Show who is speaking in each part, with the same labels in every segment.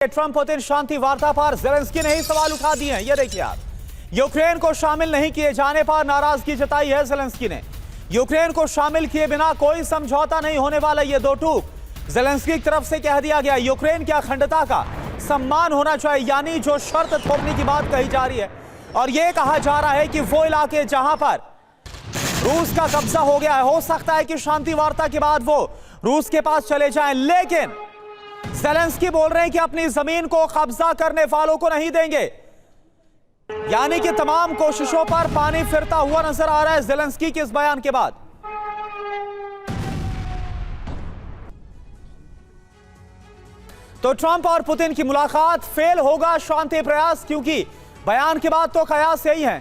Speaker 1: Trump Putin शांति वार्ता पर Zelensky ने ही सवाल उठा दिए हैं। ये देखिए आप, यूक्रेन को शामिल नहीं किए जाने पर नाराजगी जताई है ज़ेलेंस्की ने। यूक्रेन को शामिल किए बिना कोई समझौता नहीं होने वाला, ये दो टूक ज़ेलेंस्की की तरफ से कह दिया गया। यूक्रेन की अखंडता का सम्मान होना चाहिए, यानी जो शर्त थोपने की बात कही जा रही है। और यह कहा जा रहा है कि वो इलाके जहां पर रूस का कब्जा हो गया है, हो सकता है कि शांति वार्ता के बाद वो रूस के पास चले जाएं, लेकिन ज़ेलेंस्की बोल रहे हैं कि अपनी जमीन को कब्जा करने वालों को नहीं देंगे। यानी कि तमाम कोशिशों पर पानी फिरता हुआ नजर आ रहा है ज़ेलेंस्की के इस बयान के बाद। तो ट्रंप और पुतिन की मुलाकात फेल होगा शांति प्रयास, क्योंकि बयान के बाद तो कयास यही है।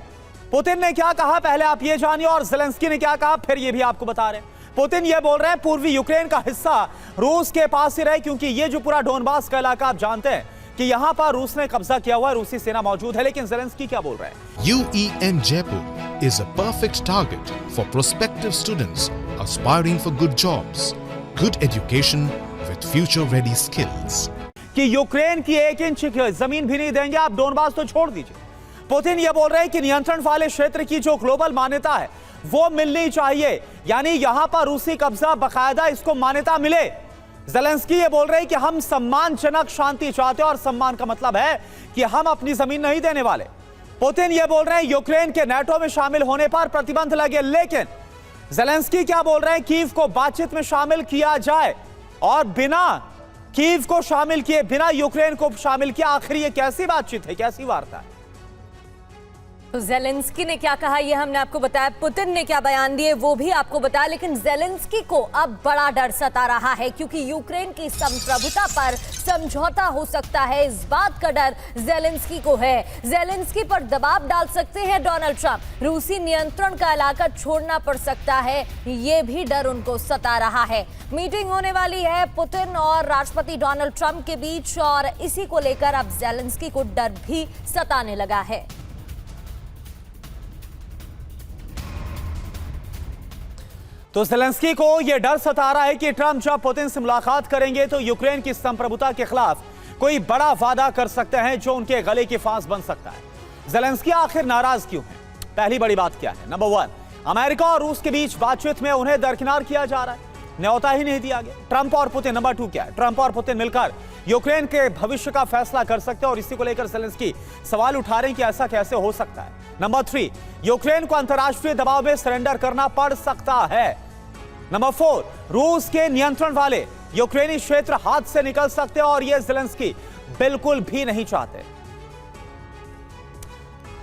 Speaker 1: पुतिन ने क्या कहा पहले आप ये जानिए, और ज़ेलेंस्की ने क्या कहा फिर ये भी आपको बता रहे हैं। पुतिन ये बोल रहे हैं पूर्वी यूक्रेन का हिस्सा रूस के पास ही रहे, क्योंकि ये जो पूरा डोनबास का इलाका आप जानते हैं कि यहां पर रूस ने कब्जा किया हुआ है, रूसी सेना मौजूद है। लेकिन ज़ेलेंस्की क्या बोल रहे हैं?
Speaker 2: UEN Jaipur is a perfect target for prospective students aspiring for good jobs, good education with future-ready skills.
Speaker 1: कि यूक्रेन की 1 इंच जमीन भी नहीं देंगे, आप डोनबास तो छोड़ दीजिए। पुतिन ये बोल रहे हैं कि नियंत्रण वाले क्षेत्र की जो ग्लोबल मान्यता है वो मिलनी चाहिए, यानी यहां पर रूसी कब्जा बकायदा इसको मान्यता मिले। ज़ेलेंस्की ये बोल रहे हैं कि हम सम्मानजनक शांति चाहते हैं, और सम्मान का मतलब है कि हम अपनी जमीन नहीं देने वाले। पुतिन ये बोल रहे हैं यूक्रेन के नाटो में शामिल होने पर प्रतिबंध लगे, लेकिन ज़ेलेंस्की क्या बोल रहे हैं? कीव को बातचीत में शामिल किया जाए, और बिना कीव को शामिल किए, बिना यूक्रेन को शामिल किया। आखिर ये कैसी बातचीत है, कैसी वार्ता है?
Speaker 3: तो ज़ेलेंस्की ने क्या कहा ये हमने आपको बताया, पुतिन ने क्या बयान दिए वो भी आपको बताया। लेकिन ज़ेलेंस्की को अब बड़ा डर सता रहा है, क्योंकि यूक्रेन की संप्रभुता पर समझौता हो सकता है, इस बात का डर ज़ेलेंस्की को है। ज़ेलेंस्की पर दबाव डाल सकते हैं डोनाल्ड ट्रंप, रूसी नियंत्रण का इलाका छोड़ना पड़ सकता है, ये भी डर उनको सता रहा है। मीटिंग होने वाली है पुतिन और राष्ट्रपति डोनाल्ड ट्रंप के बीच, और इसी को लेकर अब ज़ेलेंस्की को डर भी सताने लगा है।
Speaker 1: तो ज़ेलेंस्की को यह डर सता रहा है कि ट्रंप जब पुतिन से मुलाकात करेंगे तो यूक्रेन की संप्रभुता के खिलाफ कोई बड़ा वादा कर सकते हैं जो उनके गले की फांस बन सकता है। ज़ेलेंस्की आखिर नाराज क्यों है? पहली बड़ी बात क्या है? नंबर 1, अमेरिका और रूस के बीच बातचीत में उन्हें दरकिनार किया जा रहा है, न्योता ही नहीं दिया गया। ट्रंप और पुतिन। नंबर 2 क्या है? ट्रंप और पुतिन मिलकर यूक्रेन के भविष्य का फैसला कर सकते हैं, और इसी को लेकर ज़ेलेंस्की सवाल उठा रहे हैं कि ऐसा कैसे हो सकता है। नंबर 3, यूक्रेन को अंतर्राष्ट्रीय दबाव में सरेंडर करना पड़ सकता है। नंबर 4, रूस के नियंत्रण वाले यूक्रेनी क्षेत्र हाथ से निकल सकते हैं, और यह ज़ेलेंस्की बिल्कुल भी नहीं चाहते।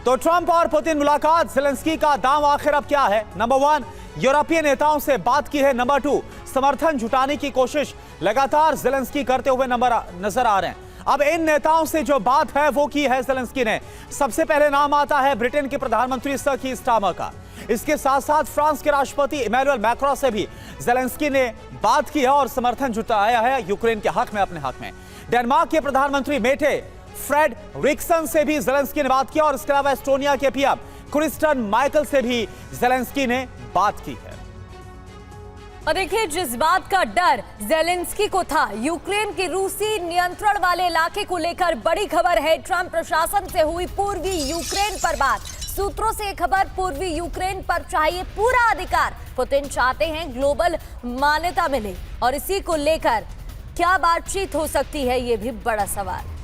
Speaker 1: तो ट्रंप और पुतिन मुलाकात, ज़ेलेंस्की का दांव आखिर अब क्या है? नंबर 1, यूरोपीय नेताओं से बात की है। नंबर 2, समर्थन जुटाने की कोशिश लगातार ज़ेलेंस्की करते हुए नजर आ रहे हैं। अब इन नेताओं से जो बात है वो की है ज़ेलेंस्की ने। सबसे पहले नाम आता है ब्रिटेन के प्रधानमंत्री सर कीर स्टारमर का। इसके साथ साथ फ्रांस के राष्ट्रपति इमैनुअल मैक्रों से भी ज़ेलेंस्की ने बात की है और समर्थन जुटाया है यूक्रेन के हक में, अपने हक में। डेनमार्क के प्रधानमंत्री मेटे फ्रेडरिक्सन से भी ज़ेलेंस्की ने बात की, और इसके अलावा एस्टोनिया के पीएम क्रिस्टियन माइकल से भी ज़ेलेंस्की ने बात की है।
Speaker 3: और देखिए, जिस बात का डर ज़ेलेंस्की को था यूक्रेन के रूसी नियंत्रण वाले इलाके को लेकर, बड़ी खबर है ट्रंप प्रशासन से हुई पूर्वी यूक्रेन पर बात। सूत्रों से खबर, पूर्वी यूक्रेन पर चाहिए पूरा अधिकार। पुतिन चाहते हैं ग्लोबल मान्यता मिले, और इसी को लेकर क्या बातचीत हो सकती है, यह भी बड़ा सवाल।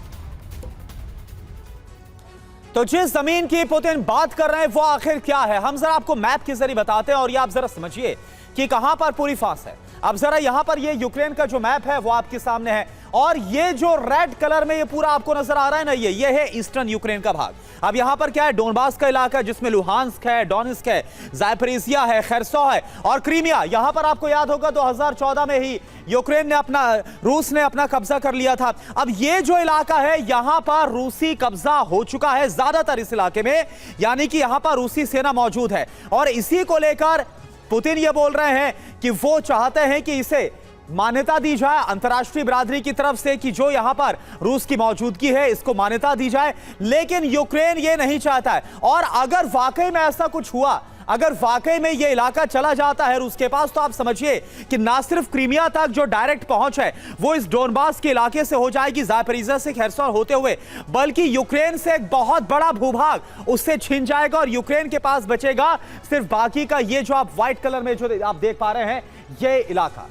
Speaker 1: तो जिस जमीन की पुतिन बात कर रहे हैं वो आखिर क्या है, हम जरा आपको मैप के जरिए बताते हैं, और ये आप जरा समझिए कि कहां पर पूरी फांस है। अब जरा यहां पर ये यूक्रेन का जो मैप है वो आपके सामने है, और ये जो रेड कलर में ये पूरा आपको नजर आ रहा है ना, ये है ईस्टर्न यूक्रेन का भाग। अब यहां पर क्या है? डोनबास का इलाका, जिसमें लुहांस्क है, डोनेट्स्क है, ज़ापोरिज़िया है, खेर्सोन है, और क्रीमिया। यहां पर आपको याद होगा 2014 में ही यूक्रेन ने रूस ने अपना कब्जा कर लिया था। अब ये जो इलाका है यहां पर रूसी कब्जा हो चुका है ज्यादातर इस इलाके में, यानी कि यहां पर रूसी सेना मौजूद है। और इसी को लेकर पुतिन ये बोल रहे हैं कि वो चाहते हैं कि इसे मान्यता दी जाए अंतर्राष्ट्रीय बिरादरी की तरफ से, कि जो यहां पर रूस की मौजूदगी है इसको मान्यता दी जाए। लेकिन यूक्रेन ये नहीं चाहता है, और अगर वाकई में ऐसा कुछ हुआ, अगर वाकई में यह इलाका चला जाता है उसके पास, तो आप समझिए कि ना सिर्फ क्रीमिया तक जो डायरेक्ट पहुंच है वो इस डोनबास के इलाके से हो जाएगी, ज़ापोरिज़्ज़िया से खेरसोन होते हुए, बल्कि यूक्रेन से एक बहुत बड़ा भूभाग उससे छिन जाएगा और यूक्रेन के पास बचेगा सिर्फ बाकी का ये जो आप व्हाइट कलर में जो आप देख पा रहे हैं ये इलाका।